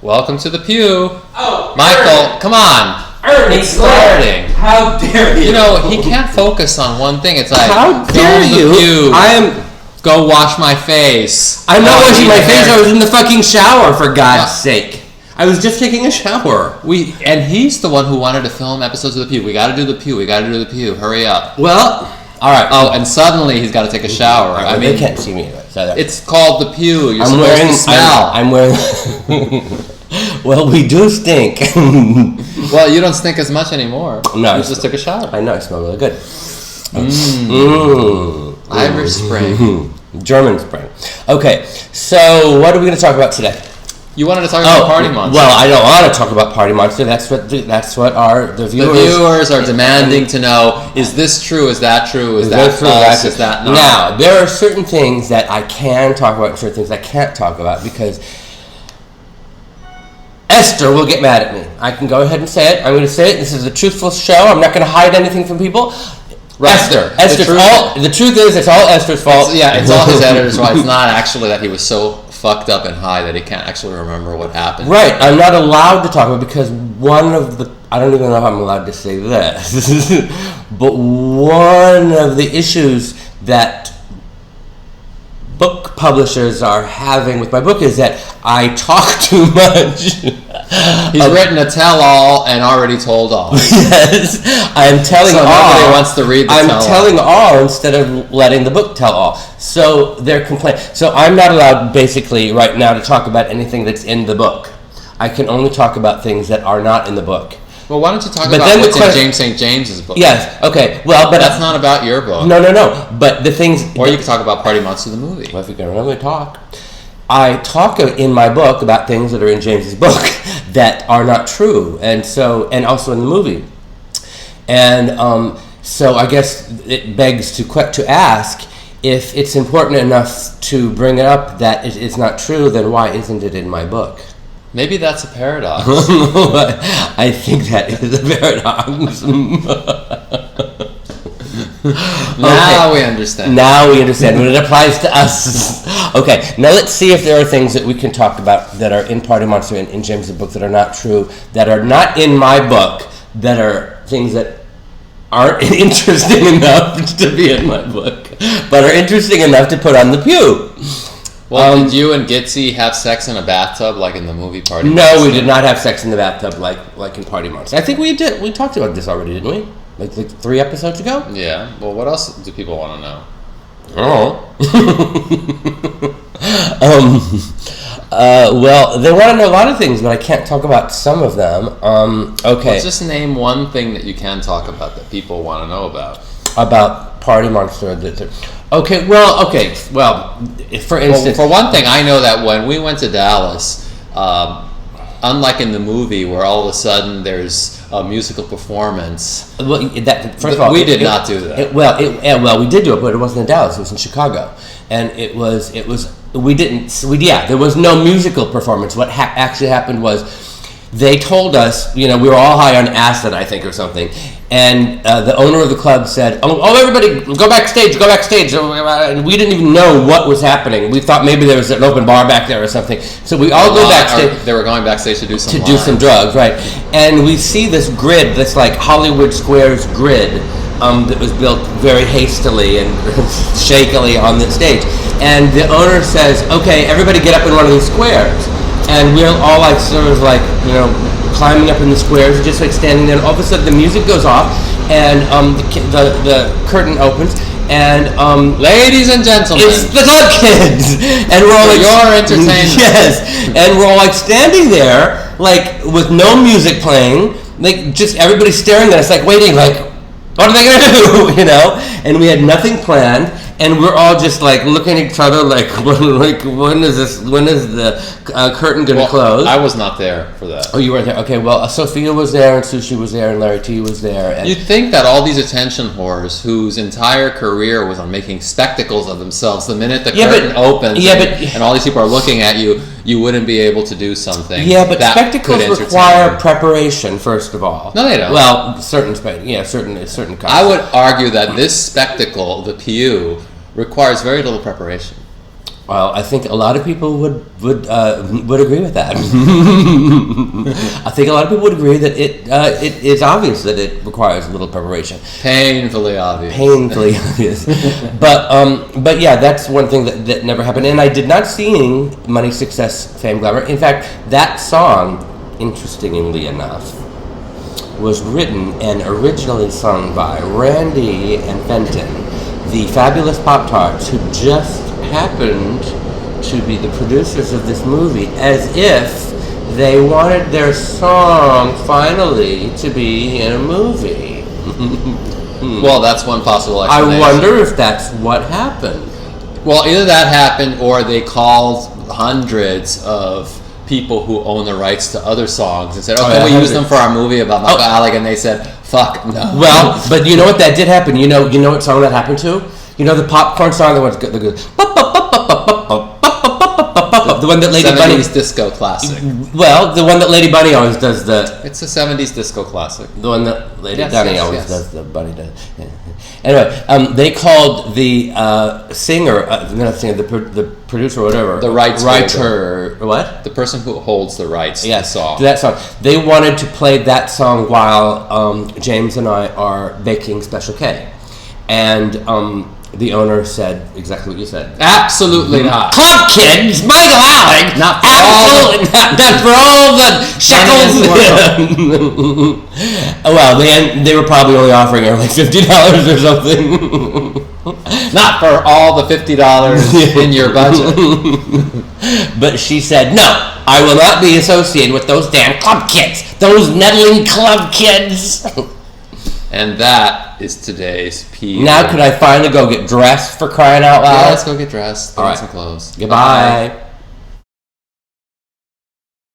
Welcome to the pew. Oh, Michael, Ernie. come on. Ernie, it's starting. How dare you? You know, he can't focus on one thing. It's like, how dare you? Pew. I am. Go wash my face. I'm not washing my face. I was in the fucking shower, for God's sake. I was just taking a shower. And he's the one who wanted to film episodes of the pew. We got to do the pew. We got to do the pew. Hurry up. Well, all right. Oh, and suddenly he's got to take a shower. Right, I mean, they can't see me anyway. So it's called the pew. You're I'm supposed wearing. to smell. I'm wearing. Well, we do stink. Well, you don't stink as much anymore. No, you just took a shower. I know. I smell really good. Irish Spring. German Spring. Okay, so what are we going to talk about today? You wanted to talk about Party Monster. Well, I don't want to talk about Party Monster. That's what the viewers. The viewers are demanding to know: is this true? Is that true? Is that false? Is that not? Now, there are certain things that I can talk about, and certain things I can't talk about because Esther will get mad at me. I can go ahead and say it. I'm going to say it. This is a truthful show. I'm not going to hide anything from people. Right. The truth is, it's all Esther's fault. It's all his editor's fault. It's not actually that he was so fucked up and high that he can't actually remember what happened. Right. I'm not allowed to talk about it because one of the... I don't even know if I'm allowed to say this. But one of the issues that book publishers are having with my book is that I talk too much. He's written a tell-all and already told all. Yes, I'm telling all. Nobody wants to read the tell-all. I'm telling all instead of letting the book tell all. So they're complaining. So I'm not allowed, basically, right now to talk about anything that's in the book. I can only talk about things that are not in the book. Well, why don't you talk about what's in James St. James's book? Yes, okay. Well, but that's not about your book. No. But the things... Or you can talk about Party Monster the movie. Well, if you're going to really talk... I talk in my book about things that are in James's book that are not true, and also in the movie. And so I guess it begs to ask, if it's important enough to bring it up that it's not true, then why isn't it in my book? Maybe that's a paradox. I think that is a paradox. Now we understand. Now we understand when it applies to us. Okay, now let's see if there are things that we can talk about that are in Party Monster and in James' book that are not true, that are not in my book, that are things that aren't interesting enough to be in my book, but are interesting enough to put on the pew. Well, did you and Gitsy have sex in a bathtub like in the movie Party Monster? Monster? No, we did not have sex in the bathtub like in Party Monster. I think we did. We talked about this already, didn't we? Like 3 episodes ago? Yeah. Well, what else do people want to know? Oh. Well, they want to know a lot of things, but I can't talk about some of them. Okay. Well, just name one thing that you can talk about that people want to know about. About Party Monster. Okay. Well, for instance... for one thing, I know that when we went to Dallas, unlike in the movie where all of a sudden there's a musical performance. Well, first of all, we did not do that. We did do it, but it wasn't in Dallas. It was in Chicago, and there was no musical performance. What actually happened was they told us, we were all high on acid, I think, or something, and the owner of the club said, "Oh, everybody, go backstage," and we didn't even know what was happening. We thought maybe there was an open bar back there or something. So we all go backstage. They were going backstage to do some drugs, right? And we see this grid, this like Hollywood Squares grid, that was built very hastily and shakily on the stage. And the owner says, "Okay, everybody get up in one of these squares." And we're all like climbing up in the squares, just like standing there. And all of a sudden, the music goes off, and the curtain opens, and ladies and gentlemen, it's the Club Kids, and we're all like, your entertainment. Yes, and we're all like standing there, like with no music playing, like just everybody staring at us, like waiting, like what are they gonna do, And we had nothing planned. And we're all just like looking at each other like when is the curtain going to close? I was not there for that. Oh, you weren't there? Okay, well, Sophia was there, and Sushi was there, and Larry T was there. And you'd think that all these attention whores whose entire career was on making spectacles of themselves, the minute the curtain opens and all these people are looking at you, you wouldn't be able to do something. Yeah, but spectacles require preparation, first of all. No, they don't. Well, certain kinds. I would argue that this spectacle, the pew, requires very little preparation. Well, I think a lot of people would agree with that. I think a lot of people would agree that it is obvious that it requires a little preparation. Painfully obvious. Painfully obvious. But yeah, that's one thing that never happened. And I did not sing Money, Success, Fame, Glamour. In fact, that song, interestingly enough, was written and originally sung by Randy and Fenton, the fabulous Pop-Tarts, who just happened to be the producers of this movie, as if they wanted their song finally to be in a movie. Well, that's one possible explanation. I wonder if that's what happened. Well, either that happened or they called hundreds of people who own the rights to other songs and said, can we use them for our movie about Michael Alig? And they said, fuck, no. Well, but you know what, that did happen. You know what song that happened to? You know the popcorn song that was good. The one that Lady 70s Bunny... 70s disco classic. Well, the one that Lady Bunny always does the... It's a 70s disco classic. The one that Lady Bunny always does the Bunny does. Yeah. Anyway, they called the singer, not singer, the producer or whatever. The rights writer. What? The person who holds the rights to the song. To that song. They wanted to play that song while James and I are baking Special K. And... the owner said exactly what you said. Absolutely not. Club kids, Michael Alig. Not for all the shekels. Well, they were probably only offering her like $50 or something. Not for all the $50 in your budget. But she said, no, I will not be associated with those damn club kids. Those meddling club kids. And that is today's P. Now could I finally go get dressed, for crying out loud? Yeah, let's go get dressed. Put on some clothes. Goodbye. Bye.